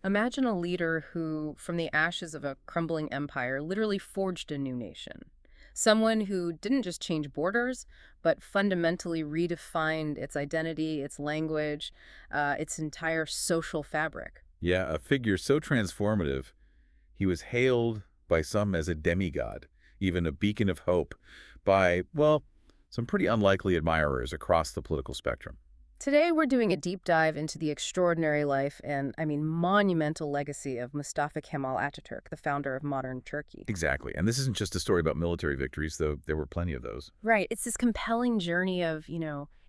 Imagine a leader who, from the ashes of a crumbling empire, literally forged a new nation. Someone who didn't just change borders, but fundamentally redefined its identity, its language, its entire social fabric. Yeah, a figure so transformative, he was hailed by some as a demigod, even a beacon of hope, by, well, some pretty unlikely admirers across the political spectrum. Today, we're doing a deep dive into the extraordinary life and, monumental legacy of Mustafa Kemal Atatürk, the founder of modern Turkey. Exactly. And this isn't just a story about military victories, though there were plenty of those. Right. It's this compelling journey of,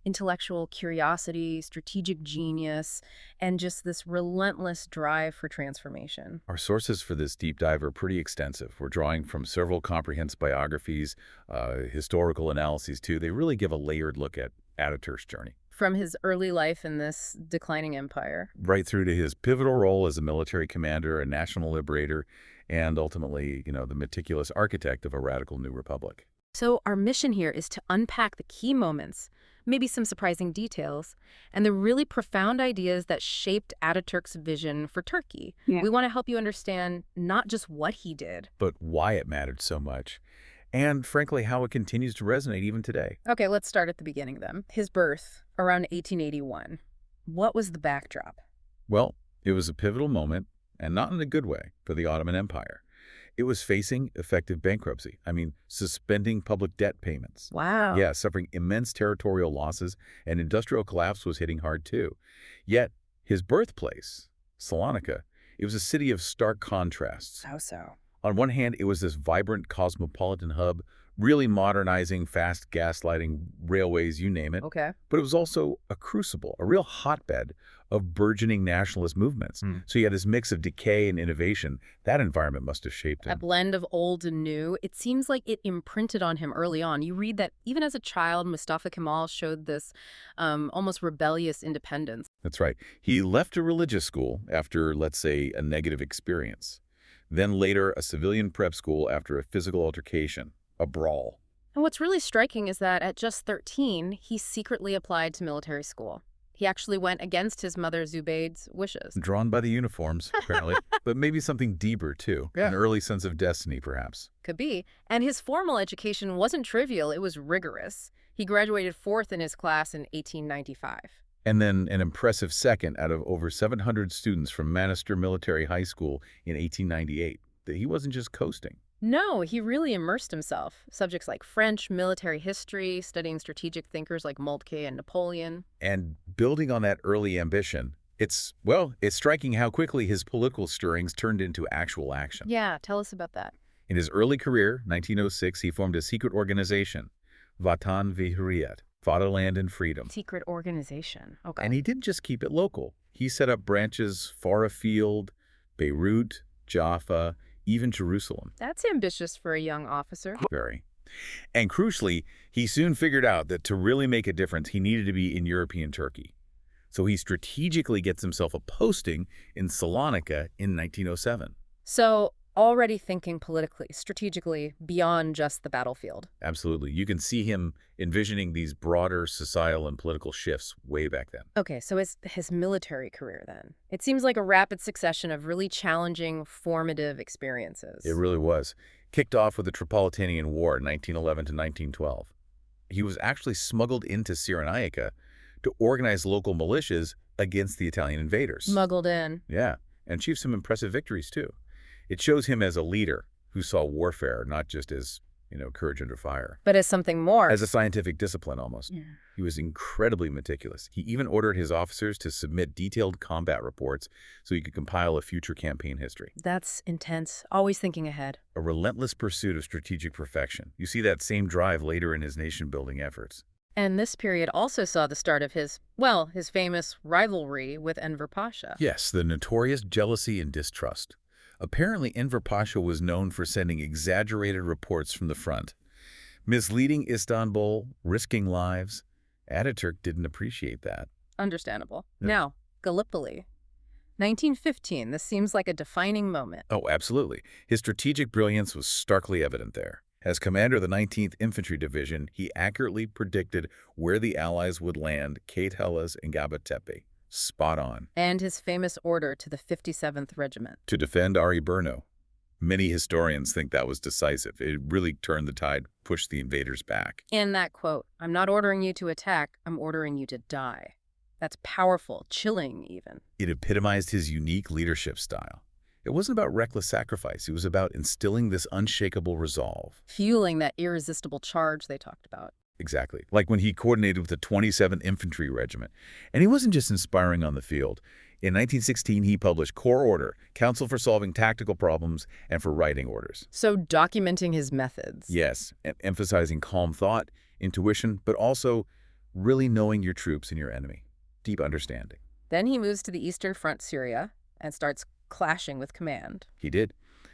intellectual curiosity, strategic genius, and just this relentless drive for transformation. Our sources for this deep dive are pretty extensive. We're drawing from several comprehensive biographies, historical analyses, too. They really give a layered look at Ataturk's journey, From his early life in this declining empire. right through to his pivotal role as a military commander, a national liberator, and ultimately, the meticulous architect of a radical new republic. So our mission here is to unpack the key moments, maybe some surprising details, and the really profound ideas that shaped Ataturk's vision for Turkey. Yeah. We want to help you understand not just what he did. But why it mattered so much, and frankly, how it continues to resonate even today. Okay, let's start at the beginning then. His birth, around 1881. What was the backdrop? Well, it was a pivotal moment, and not in a good way, for the Ottoman Empire. It was facing effective bankruptcy. Suspending public debt payments. Wow. Yeah, suffering immense territorial losses, and industrial collapse was hitting hard too. Yet, his birthplace, Salonika, it was a city of stark contrasts. How so? On one hand, it was this vibrant cosmopolitan hub, really modernizing, fast gaslighting, railways, you name it. Okay. But it was also a crucible, a real hotbed of burgeoning nationalist movements. So you had this mix of decay and innovation. That environment must have shaped A him. blend of old and new. It seems like it imprinted on him early on. You read that even as a child, Mustafa Kemal showed this almost rebellious independence. That's right. He left a religious school after, let's say, a negative experience. Then later, a civilian prep school after a physical altercation, a brawl. And what's really striking is that at just 13, he secretly applied to military school. He actually went against his mother Zubayd's wishes. Drawn by the uniforms, apparently. But maybe something deeper, too. Yeah. An early sense of destiny, perhaps. Could be. And his formal education wasn't trivial, it was rigorous. He graduated fourth in his class in 1895. And then an impressive second out of over 700 students from Manister Military High School in 1898. That he wasn't just coasting. No, he really immersed himself. Subjects like French, military history, studying strategic thinkers like Moltke and Napoleon. And building on that early ambition, it's striking how quickly his political stirrings turned into actual action. Yeah, tell us about that. In his early career, 1906, he formed a secret organization, Vatan ve Hurriyet, Fatherland and Freedom. Secret organization. Okay. And he didn't just keep it local. He set up branches far afield, Beirut, Jaffa, even Jerusalem. That's ambitious for a young officer. Very. And crucially, he soon figured out that to really make a difference, he needed to be in European Turkey. So he strategically gets himself a posting in Salonika in 1907. So, already thinking politically, strategically, beyond just the battlefield. Absolutely. You can see him envisioning these broader societal and political shifts way back then. Okay, so his military career then. It seems like a rapid succession of really challenging, formative experiences. It really was. Kicked off with the Tripolitanian War, 1911 to 1912. He was actually smuggled into Cyrenaica to organize local militias against the Italian invaders. Smuggled in. Yeah, and achieved some impressive victories, too. It shows him as a leader who saw warfare not just as, courage under fire. But as something more. As a scientific discipline, almost. Yeah. He was incredibly meticulous. He even ordered his officers to submit detailed combat reports so he could compile a future campaign history. That's intense. Always thinking ahead. A relentless pursuit of strategic perfection. You see that same drive later in his nation-building efforts. And this period also saw the start of his famous rivalry with Enver Pasha. Yes, the notorious jealousy and distrust. Apparently, Enver Pasha was known for sending exaggerated reports from the front, misleading Istanbul, risking lives. Ataturk didn't appreciate that. Understandable. Yeah. Now, Gallipoli. 1915, this seems like a defining moment. Oh, absolutely. His strategic brilliance was starkly evident there. As commander of the 19th Infantry Division, he accurately predicted where the Allies would land Kate Hellas and Gaba Tepe. Spot on. And his famous order to the 57th Regiment. To defend Ari Brno. Many historians think that was decisive. It really turned the tide, pushed the invaders back. In that quote, "I'm not ordering you to attack, I'm ordering you to die." That's powerful, chilling even. It epitomized his unique leadership style. It wasn't about reckless sacrifice. It was about instilling this unshakable resolve. Fueling that irresistible charge they talked about. Exactly. Like when he coordinated with the 27th Infantry Regiment. And he wasn't just inspiring on the field. In 1916, he published Corps Order, Counsel for Solving Tactical Problems and for Writing Orders. So documenting his methods. Yes, and emphasizing calm thought, intuition, but also really knowing your troops and your enemy. Deep understanding. Then he moves to the Eastern Front, Syria, and starts clashing with command. He did.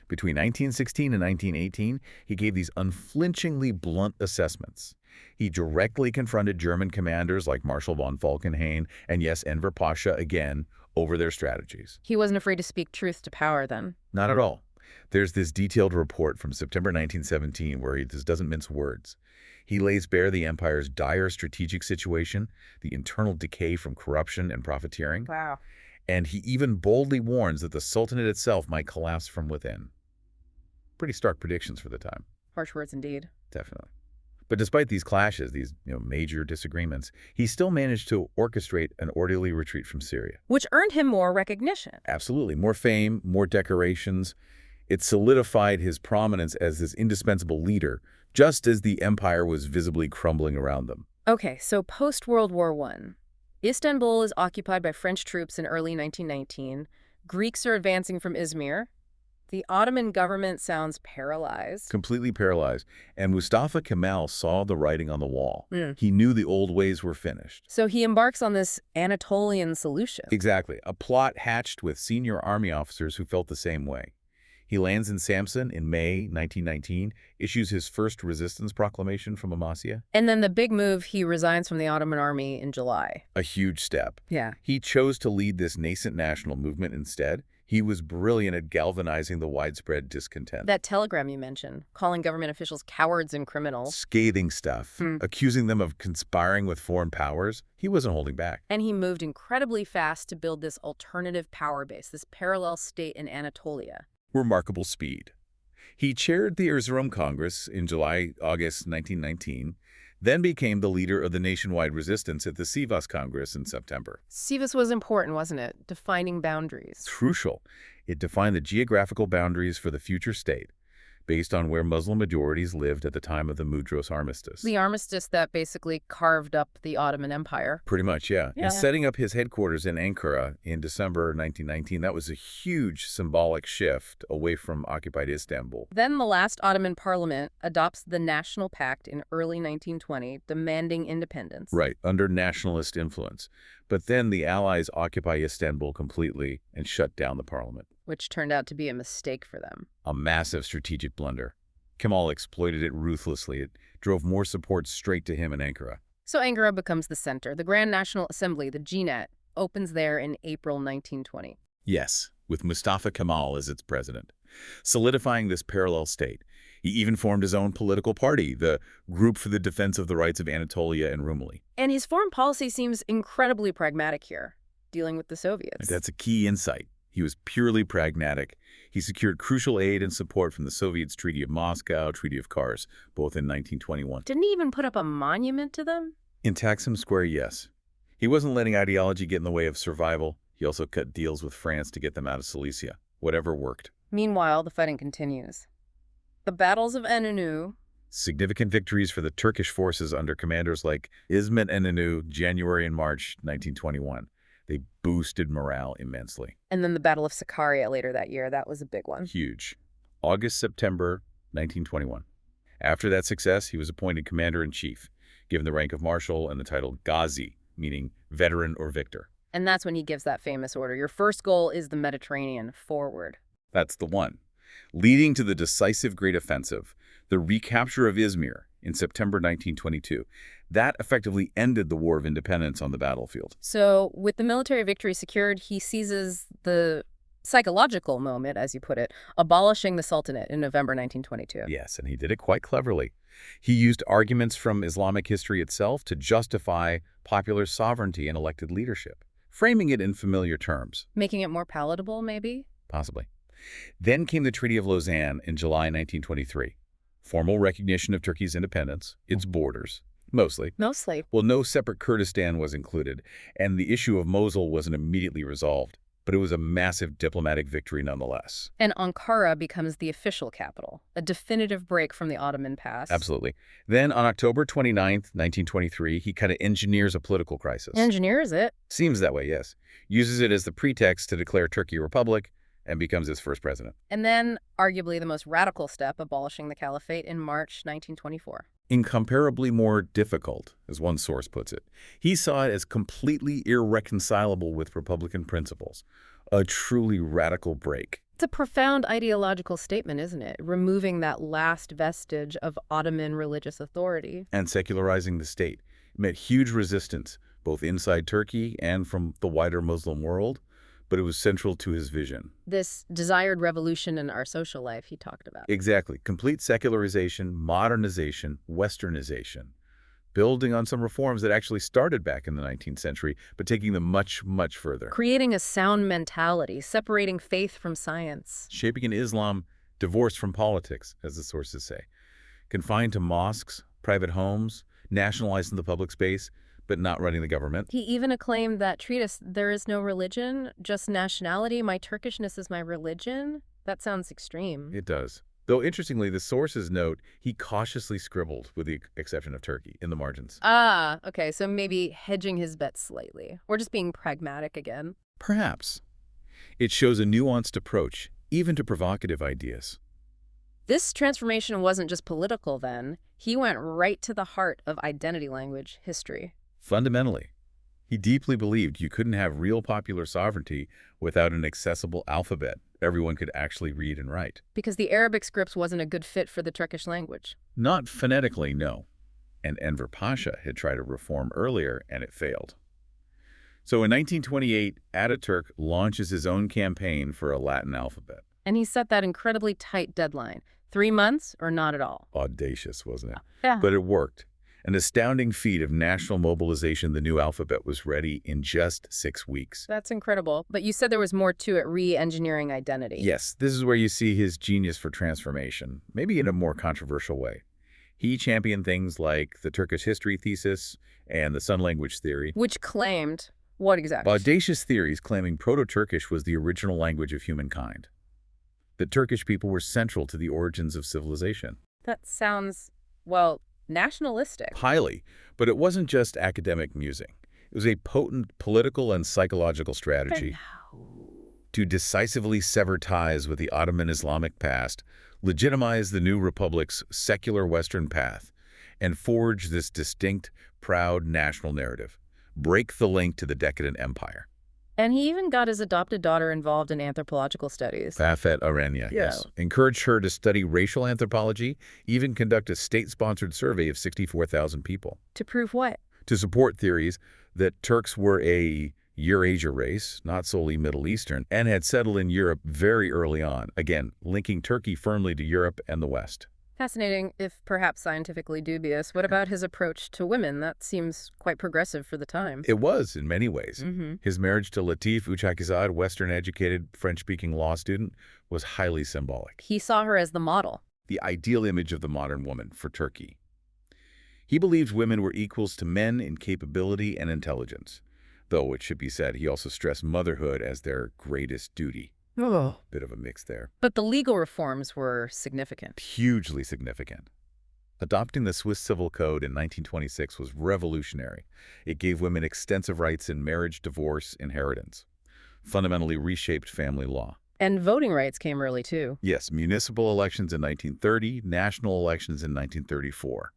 Between 1916 and 1918, he gave these unflinchingly blunt assessments. He directly confronted German commanders like Marshal von Falkenhayn and, yes, Enver Pasha again over their strategies. He wasn't afraid to speak truth to power then. Not at all. There's this detailed report from September 1917 where he just doesn't mince words. He lays bare the empire's dire strategic situation, the internal decay from corruption and profiteering. Wow. And he even boldly warns that the Sultanate itself might collapse from within. Pretty stark predictions for the time. Harsh words indeed. Definitely. But despite these clashes, these major disagreements, he still managed to orchestrate an orderly retreat from Syria. Which earned him more recognition. Absolutely. More fame, more decorations. It solidified his prominence as this indispensable leader, just as the empire was visibly crumbling around them. Okay, so post-World War I, Istanbul is occupied by French troops in early 1919. Greeks are advancing from Izmir. The Ottoman government sounds paralyzed. Completely paralyzed. And Mustafa Kemal saw the writing on the wall. Mm. He knew the old ways were finished. So he embarks on this Anatolian solution. Exactly. A plot hatched with senior army officers who felt the same way. He lands in Samsun in May 1919, issues his first resistance proclamation from Amasya. And then the big move, he resigns from the Ottoman army in July. A huge step. Yeah. He chose to lead this nascent national movement instead. He was brilliant at galvanizing the widespread discontent. That telegram you mentioned, calling government officials cowards and criminals. Scathing stuff, accusing them of conspiring with foreign powers. He wasn't holding back. And he moved incredibly fast to build this alternative power base, this parallel state in Anatolia. Remarkable speed. He chaired the Erzurum Congress in July-August 1919, then became the leader of the nationwide resistance at the Sivas Congress in September. Sivas was important, wasn't it? Defining boundaries. Crucial. It defined the geographical boundaries for the future state, based on where Muslim majorities lived at the time of the Mudros Armistice. The armistice that basically carved up the Ottoman Empire. Pretty much, yeah. Yeah. And setting up his headquarters in Ankara in December 1919, that was a huge symbolic shift away from occupied Istanbul. Then the last Ottoman parliament adopts the National Pact in early 1920, demanding independence. Right, under nationalist influence. But then the Allies occupy Istanbul completely and shut down the parliament. Which turned out to be a mistake for them. A massive strategic blunder. Kemal exploited it ruthlessly. It drove more support straight to him in Ankara. So Ankara becomes the center. The Grand National Assembly, the GNAT, opens there in April 1920. Yes, with Mustafa Kemal as its president, solidifying this parallel state. He even formed his own political party, the Group for the Defense of the Rights of Anatolia and Rumeli. And his foreign policy seems incredibly pragmatic here, dealing with the Soviets. That's a key insight. He was purely pragmatic. He secured crucial aid and support from the Soviets' Treaty of Moscow, Treaty of Kars, both in 1921. Didn't he even put up a monument to them? In Taksim Square, yes. He wasn't letting ideology get in the way of survival. He also cut deals with France to get them out of Silesia. Whatever worked. Meanwhile, the fighting continues. The battles of Inonu. Significant victories for the Turkish forces under commanders like İsmet İnönü, January and March 1921. They boosted morale immensely. And then the Battle of Sakarya later that year. That was a big one. Huge. August, September 1921. After that success, he was appointed commander-in-chief, given the rank of marshal and the title Ghazi, meaning veteran or victor. And that's when he gives that famous order. Your first goal is the Mediterranean. Forward. That's the one. Leading to the decisive Great Offensive, the recapture of Izmir in September 1922. That effectively ended the War of Independence on the battlefield. So with the military victory secured, he seizes the psychological moment, as you put it, abolishing the Sultanate in November 1922. Yes, and he did it quite cleverly. He used arguments from Islamic history itself to justify popular sovereignty and elected leadership. framing it in familiar terms, Making it more palatable, maybe? possibly. Then came the Treaty of Lausanne in July 1923. Formal recognition of Turkey's independence, its borders, mostly. Mostly. Well, no separate Kurdistan was included, and the issue of Mosul wasn't immediately resolved, but it was a massive diplomatic victory nonetheless. And Ankara becomes the official capital, a definitive break from the Ottoman past. Absolutely. Then on October 29th, 1923, he kind of engineers a political crisis. Engineers it. Seems that way, yes. Uses it as the pretext to declare Turkey a republic and becomes its first president. And then, arguably the most radical step, abolishing the caliphate in March 1924. Incomparably more difficult, as one source puts it. He saw it as completely irreconcilable with Republican principles, a truly radical break. It's a profound ideological statement, isn't it? Removing that last vestige of Ottoman religious authority. And secularizing the state. It met huge resistance, both inside Turkey and from the wider Muslim world, but it was central to his vision. This desired revolution in our social life he talked about. Exactly. Complete secularization, modernization, westernization, building on some reforms that actually started back in the 19th century, but taking them much, much further. Creating a sound mentality, separating faith from science. Shaping an Islam divorced from politics, as the sources say. Confined to mosques, private homes, nationalizing the public space, but not running the government. He even acclaimed that treatise, "There is no religion, just nationality. My Turkishness is my religion." That sounds extreme. It does. Though, interestingly, the sources note he cautiously scribbled, with the exception of Turkey, in the margins. Ah, okay, so maybe hedging his bets slightly. Or just being pragmatic again. Perhaps. It shows a nuanced approach, even to provocative ideas. This transformation wasn't just political then. He went right to the heart of identity language history. Fundamentally, he deeply believed you couldn't have real popular sovereignty without an accessible alphabet everyone could actually read and write. Because the Arabic scripts wasn't a good fit for the Turkish language. Not phonetically, no. And Enver Pasha had tried a reform earlier, and it failed. So in 1928, Ataturk launches his own campaign for a Latin alphabet. And he set that incredibly tight deadline. 3 months or not at all. Audacious, wasn't it? Yeah. But it worked. An astounding feat of national mobilization, the new alphabet was ready in just 6 weeks. That's incredible. But you said there was more to it, re-engineering identity. Yes, this is where you see his genius for transformation, maybe in a more controversial way. He championed things like the Turkish history thesis and the Sun language theory. Which claimed what exactly? Audacious theories claiming Proto-Turkish was the original language of humankind. That Turkish people were central to the origins of civilization. That sounds, well, nationalistic. Highly, but it wasn't just academic musing. It was a potent political and psychological strategy to decisively sever ties with the Ottoman Islamic past, legitimize the new republic's secular Western path, and forge this distinct, proud national narrative. Break the link to the decadent empire. And he even got his adopted daughter involved in anthropological studies. Fafet Arenya, yes. Encouraged her to study racial anthropology, even conduct a state-sponsored survey of 64,000 people. To prove what? To support theories that Turks were a Eurasia race, not solely Middle Eastern, and had settled in Europe very early on, again, linking Turkey firmly to Europe and the West. Fascinating, if perhaps scientifically dubious. What about his approach to women? That seems quite progressive for the time. It was, in many ways. Mm-hmm. His marriage to Latif Uchakizad, Western-educated, French-speaking law student, was highly symbolic. He saw her as the model. The ideal image of the modern woman for Turkey. He believed women were equals to men in capability and intelligence, though it should be said he also stressed motherhood as their greatest duty. Oh. Bit of a mix there. But the legal reforms were significant. Hugely significant. Adopting the Swiss Civil Code in 1926 was revolutionary. It gave women extensive rights in marriage, divorce, inheritance. Fundamentally reshaped family law. And voting rights came early, too. Yes, municipal elections in 1930, national elections in 1934.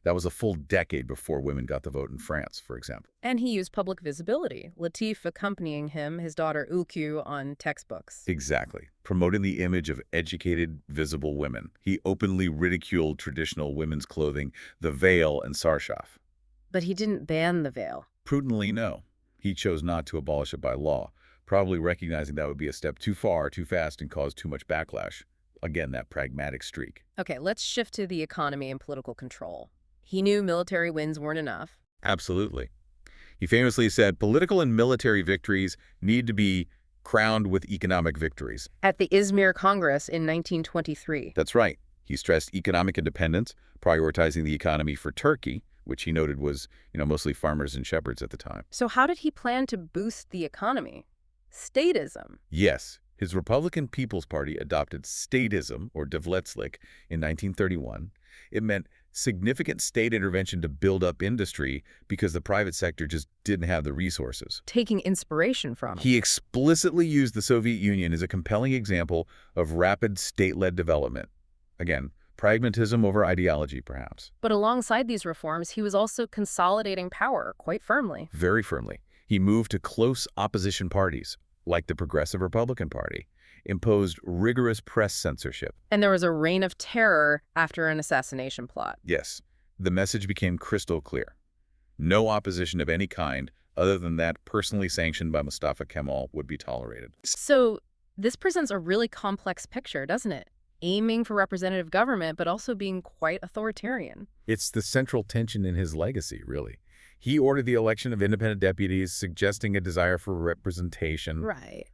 That was a full decade before women got the vote in France, for example. And he used public visibility, Latif accompanying him, his daughter Ülkü, on textbooks. Exactly. Promoting the image of educated, visible women. He openly ridiculed traditional women's clothing, the veil and sarshaf. But he didn't ban the veil. Prudently, no. He chose not to abolish it by law, probably recognizing that would be a step too far, too fast, and cause too much backlash. Again, that pragmatic streak. Okay, let's shift to the economy and political control. He knew military wins weren't enough. Absolutely. He famously said political and military victories need to be crowned with economic victories. At the Izmir Congress in 1923. That's right. He stressed economic independence, prioritizing the economy for Turkey, which he noted was, mostly farmers and shepherds at the time. So how did he plan to boost the economy? Statism. Yes, his Republican People's Party adopted statism, or devletlik, in 1931. It meant significant state intervention to build up industry because the private sector just didn't have the resources. Taking inspiration from it. He explicitly used the Soviet Union as a compelling example of rapid state-led development. Again, pragmatism over ideology, perhaps. But alongside these reforms, he was also consolidating power quite firmly. Very firmly. He moved to close opposition parties, like the Progressive Republican Party, imposed rigorous press censorship. And there was a reign of terror after an assassination plot. Yes, the message became crystal clear. No opposition of any kind, other than that personally sanctioned by Mustafa Kemal, would be tolerated. So this presents a really complex picture, doesn't it? Aiming for representative government, but also being quite authoritarian. It's the central tension in his legacy, really. He ordered the election of independent deputies, suggesting a desire for representation. Right.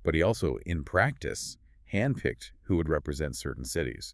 But he also, in practice, handpicked who would represent certain cities.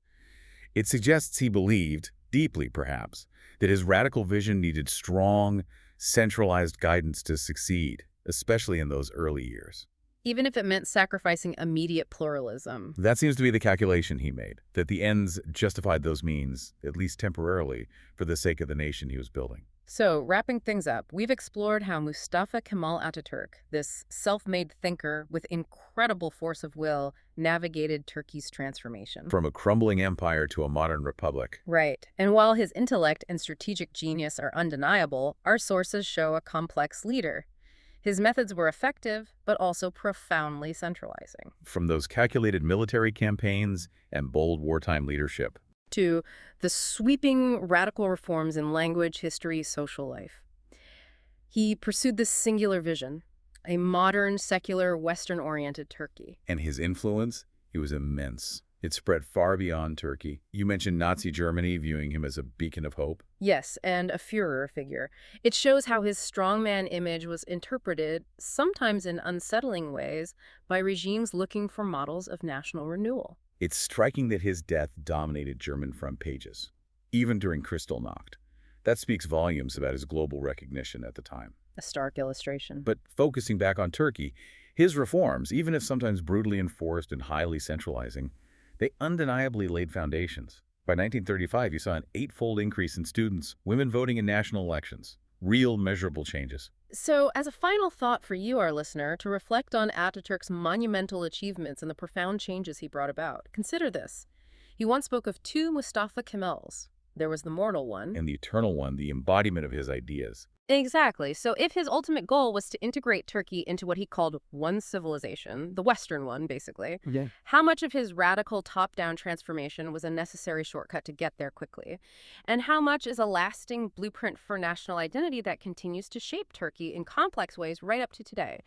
It suggests he believed, deeply perhaps, that his radical vision needed strong, centralized guidance to succeed, especially in those early years. Even if it meant sacrificing immediate pluralism. That seems to be the calculation he made, that the ends justified those means, at least temporarily, for the sake of the nation he was building. So, wrapping things up, we've explored how Mustafa Kemal Atatürk, this self-made thinker with incredible force of will, navigated Turkey's transformation. From a crumbling empire to a modern republic. Right. And while his intellect and strategic genius are undeniable, our sources show a complex leader. His methods were effective, but also profoundly centralizing. From those calculated military campaigns and bold wartime leadership. To the sweeping radical reforms in language, history, social life. He pursued this singular vision, a modern, secular, Western-oriented Turkey. And his influence, it was immense. It spread far beyond Turkey. You mentioned Nazi Germany viewing him as a beacon of hope. Yes, and a Führer figure. It shows how his strongman image was interpreted, sometimes in unsettling ways, by regimes looking for models of national renewal. It's striking that his death dominated German front pages, even during Kristallnacht. That speaks volumes about his global recognition at the time. A stark illustration. But focusing back on Turkey, his reforms, even if sometimes brutally enforced and highly centralizing, they undeniably laid foundations. By 1935, you saw an eightfold increase in students, women voting in national elections. Real measurable changes. So, as a final thought for you, our listener, to reflect on Ataturk's monumental achievements and the profound changes he brought about, consider this. He once spoke of two Mustafa Kemals. There was the mortal one. And the eternal one, the embodiment of his ideas. Exactly. So if his ultimate goal was to integrate Turkey into what he called one civilization, the Western one, basically, how much of his radical top-down transformation was a necessary shortcut to get there quickly? And how much is a lasting blueprint for national identity that continues to shape Turkey in complex ways right up to today?